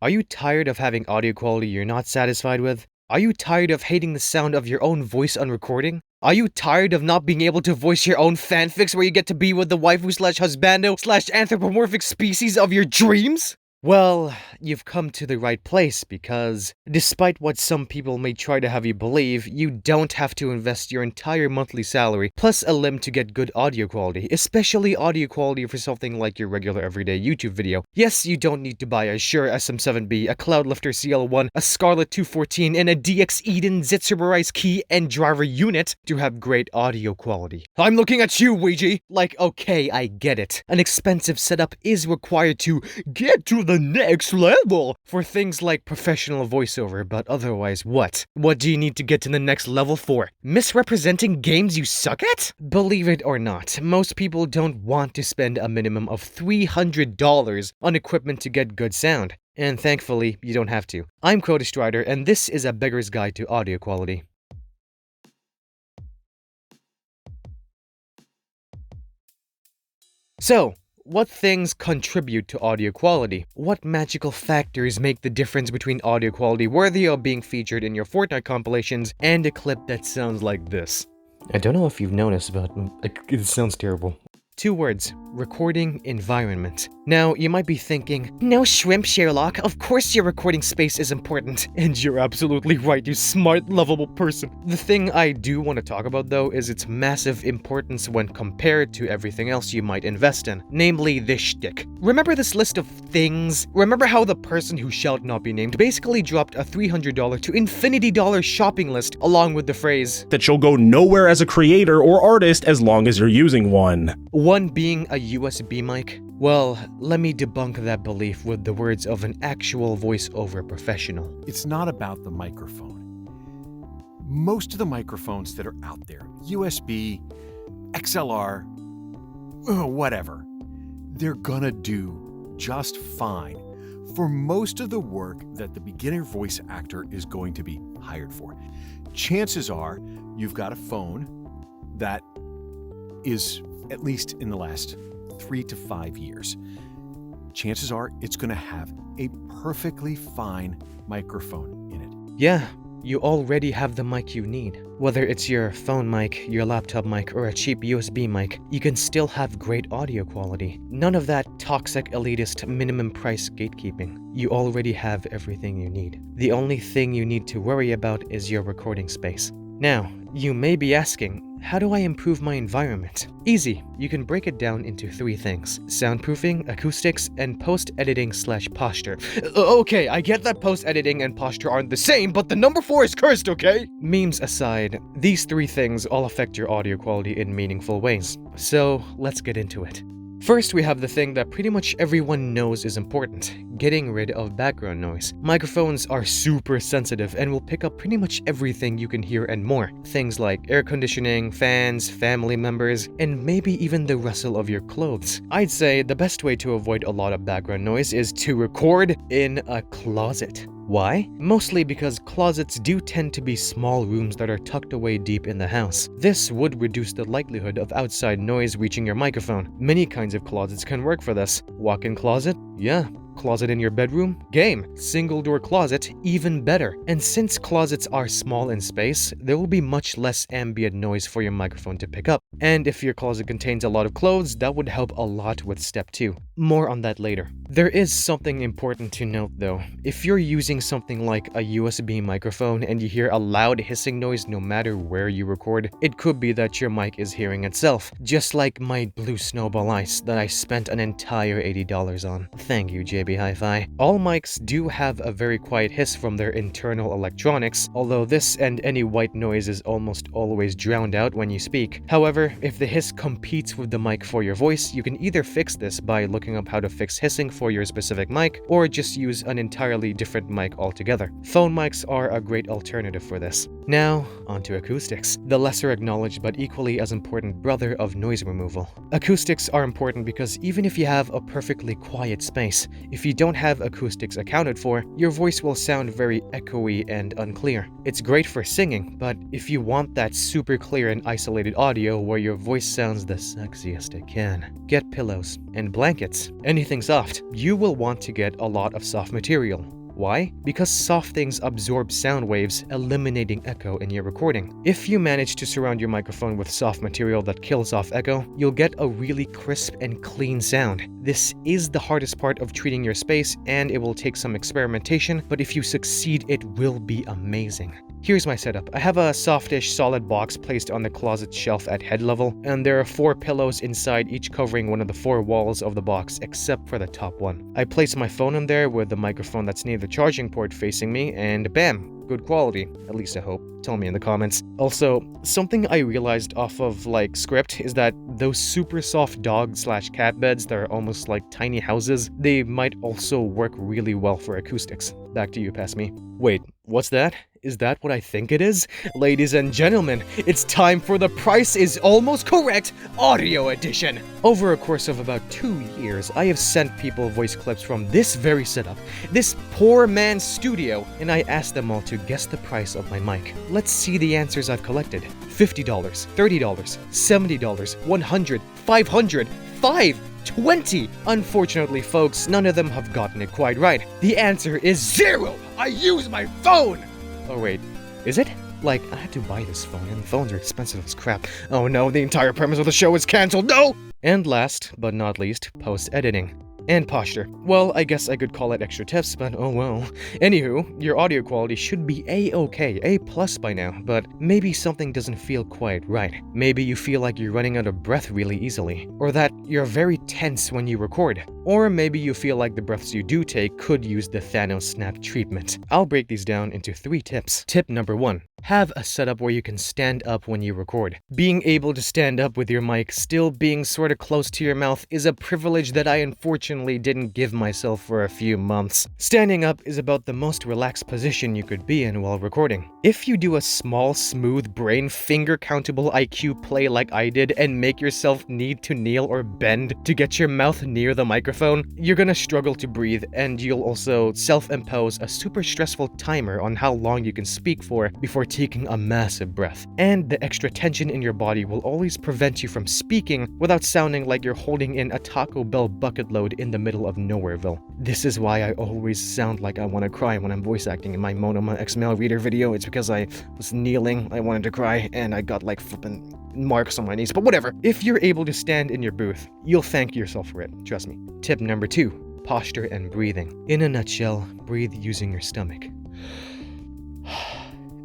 Are you tired of having audio quality you're not satisfied with? Are you tired of hating the sound of your own voice on recording? Are you tired of not being able to voice your own fanfics where you get to be with the waifu/husbando/anthropomorphic species of your dreams? Well, you've come to the right place because, despite what some people may try to have you believe, you don't have to invest your entire monthly salary plus a limb to get good audio quality, especially audio quality for something like your regular everyday YouTube video. Yes, you don't need to buy a Shure SM7B, a Cloudlifter CL1, a Scarlett 214, and a DX Eden Zitsuberized key and driver unit to have great audio quality. I'm looking at you, Ouija! Like, okay, I get it. An expensive setup is required to get to the next level for things like professional voiceover, but otherwise what? What do you need to get to the next level for? Misrepresenting games you suck at? Believe it or not, most people don't want to spend a minimum of $300 on equipment to get good sound. And thankfully, you don't have to. I'm Strider, and this is a beggar's guide to audio quality. So, what things contribute to audio quality? What magical factors make the difference between audio quality worthy of being featured in your Fortnite compilations and a clip that sounds like this? I don't know if you've noticed, but it sounds terrible. 2 words: recording environment. Now, you might be thinking, no shrimp, Sherlock, of course your recording space is important. And you're absolutely right, you smart, lovable person. The thing I do want to talk about, though, is its massive importance when compared to everything else you might invest in, namely this shtick. Remember this list of things? Remember how the person who shall not be named basically dropped a $300 to infinity dollar shopping list along with the phrase that you'll go nowhere as a creator or artist as long as you're using one. One being a USB mic? Well, let me debunk that belief with the words of an actual voiceover professional. It's not about the microphone. Most of the microphones that are out there, USB, XLR, whatever, they're gonna do just fine for most of the work that the beginner voice actor is going to be hired for. Chances are you've got a phone that is, at least in the last 3 to 5 years, chances are it's going to have a perfectly fine microphone in it. Yeah, you already have the mic you need. Whether it's your phone mic, your laptop mic, or a cheap USB mic, you can still have great audio quality. None of that toxic elitist minimum price gatekeeping. You already have everything you need. The only thing you need to worry about is your recording space. Now, you may be asking, how do I improve my environment? Easy, you can break it down into 3 things: soundproofing, acoustics, and post-editing/posture. Okay, I get that post-editing and posture aren't the same, but the number 4 is cursed, okay? Memes aside, these 3 things all affect your audio quality in meaningful ways. So, let's get into it. First, we have the thing that pretty much everyone knows is important: getting rid of background noise. Microphones are super sensitive and will pick up pretty much everything you can hear and more. Things like air conditioning, fans, family members, and maybe even the rustle of your clothes. I'd say the best way to avoid a lot of background noise is to record in a closet. Why? Mostly because closets do tend to be small rooms that are tucked away deep in the house. This would reduce the likelihood of outside noise reaching your microphone. Many kinds of closets can work for this. Walk-in closet? Yeah. Closet in your bedroom? Game. Single door closet? Even better. And since closets are small in space, there will be much less ambient noise for your microphone to pick up. And if your closet contains a lot of clothes, that would help a lot with step 2. More on that later. There is something important to note though. If you're using something like a USB microphone and you hear a loud hissing noise no matter where you record, it could be that your mic is hearing itself. Just like my blue snowball ice that I spent an entire $80 on. Thank you, JB Hi-Fi. All mics do have a very quiet hiss from their internal electronics, although this and any white noise is almost always drowned out when you speak. However, if the hiss competes with the mic for your voice, you can either fix this by looking up how to fix hissing for your specific mic, or just use an entirely different mic altogether. Phone mics are a great alternative for this. Now, onto acoustics, the lesser acknowledged but equally as important brother of noise removal. Acoustics are important because even if you have a perfectly quiet space, if you don't have acoustics accounted for, your voice will sound very echoey and unclear. It's great for singing, but if you want that super clear and isolated audio where your voice sounds the sexiest it can, get pillows and blankets, anything soft. You will want to get a lot of soft material. Why? Because soft things absorb sound waves, eliminating echo in your recording. If you manage to surround your microphone with soft material that kills off echo, you'll get a really crisp and clean sound. This is the hardest part of treating your space, and it will take some experimentation, but if you succeed, it will be amazing. Here's my setup. I have a softish solid box placed on the closet shelf at head level, and there are 4 pillows inside, each covering one of the 4 walls of the box except for the top one. I place my phone in there with the microphone that's near the charging port facing me, and bam! Good quality. At least I hope. Tell me in the comments. Also, something I realized off of script is that those super soft dog/cat beds that are almost like tiny houses, they might also work really well for acoustics. Back to you, past me. Wait, what's that? Is that what I think it is? Ladies and gentlemen, it's time for the Price is Almost Correct Audio Edition! Over a course of about 2 years, I have sent people voice clips from this very setup, this poor man's studio, and I asked them all to guess the price of my mic. Let's see the answers I've collected. $50, $30, $70, $100, $500, $5, $20! Unfortunately, folks, none of them have gotten it quite right. The answer is 0! I use my phone! Oh wait, is it? Like, I had to buy this phone, and phones are expensive as crap. Oh no, the entire premise of the show is cancelled, no! And last, but not least, post-editing. And posture. Well, I guess I could call it extra tips, but oh well. Anywho, your audio quality should be A-okay, A+ by now, but maybe something doesn't feel quite right. Maybe you feel like you're running out of breath really easily, or that you're very tense when you record. Or maybe you feel like the breaths you do take could use the Thanos snap treatment. I'll break these down into 3 tips. Tip number 1. Have a setup where you can stand up when you record. Being able to stand up with your mic still being sorta close to your mouth is a privilege that I unfortunately didn't give myself for a few months. Standing up is about the most relaxed position you could be in while recording. If you do a small, smooth brain, finger-countable IQ play like I did and make yourself need to kneel or bend to get your mouth near the microphone, you're gonna struggle to breathe, and you'll also self-impose a super stressful timer on how long you can speak for before taking a massive breath. And the extra tension in your body will always prevent you from speaking without sounding like you're holding in a Taco Bell bucket load in the middle of Nowhereville. This is why I always sound like I want to cry when I'm voice acting in my Monoma XML Reader video. It's because I was kneeling, I wanted to cry, and I got like flippin' marks on my knees, but whatever. If you're able to stand in your booth, you'll thank yourself for it, trust me. Tip number 2, posture and breathing. In a nutshell, breathe using your stomach.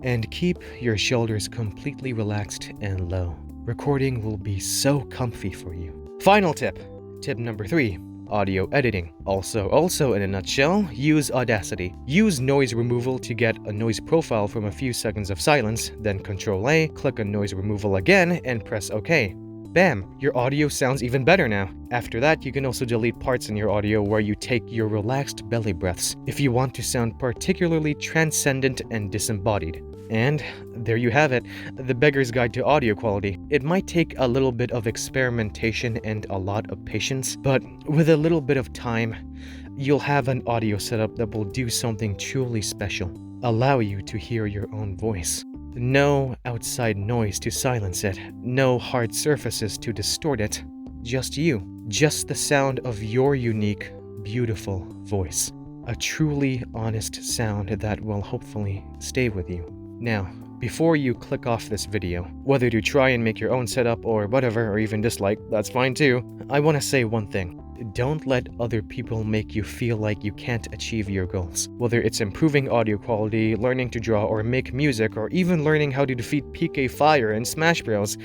And keep your shoulders completely relaxed and low. Recording will be so comfy for you. Final tip. Tip number 3. Audio editing. Also in a nutshell, use Audacity. Use noise removal to get a noise profile from a few seconds of silence, then Ctrl-A, click on noise removal again, and press OK. Bam! Your audio sounds even better now. After that, you can also delete parts in your audio where you take your relaxed belly breaths if you want to sound particularly transcendent and disembodied. And there you have it, the Beggar's Guide to Audio Quality. It might take a little bit of experimentation and a lot of patience, but with a little bit of time, you'll have an audio setup that will do something truly special. Allow you to hear your own voice. No outside noise to silence it, no hard surfaces to distort it, just you. Just the sound of your unique, beautiful voice. A truly honest sound that will hopefully stay with you. Now, before you click off this video, whether to try and make your own setup or whatever, or even dislike, that's fine too, I want to say one thing. Don't let other people make you feel like you can't achieve your goals. Whether it's improving audio quality, learning to draw or make music, or even learning how to defeat PK Fire in Smash Bros.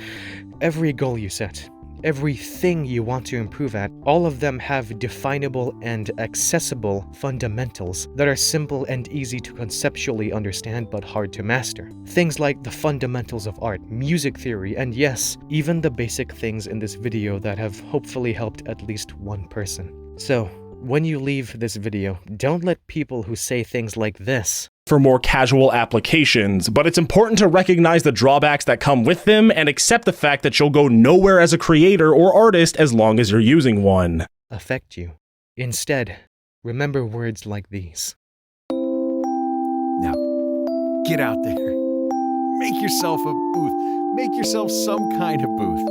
Every goal you set, everything you want to improve at, all of them have definable and accessible fundamentals that are simple and easy to conceptually understand but hard to master. Things like the fundamentals of art, music theory, and yes, even the basic things in this video that have hopefully helped at least one person. So, when you leave this video, don't let people who say things like this for more casual applications, but it's important to recognize the drawbacks that come with them and accept the fact that you'll go nowhere as a creator or artist as long as you're using one. Affect you. Instead, remember words like these. Now, get out there. Make yourself a booth. Make yourself some kind of booth.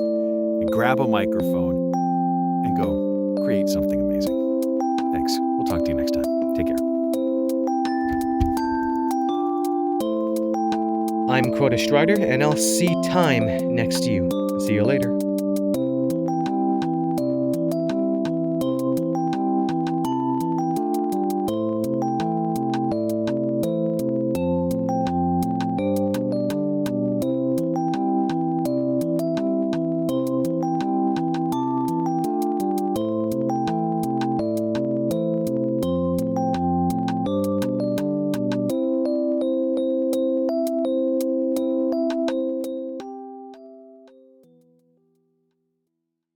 And grab a microphone and go create something amazing. Thanks. We'll talk to you next time. Take care. I'm Quota Strider, and I'll see time next to you. See you later.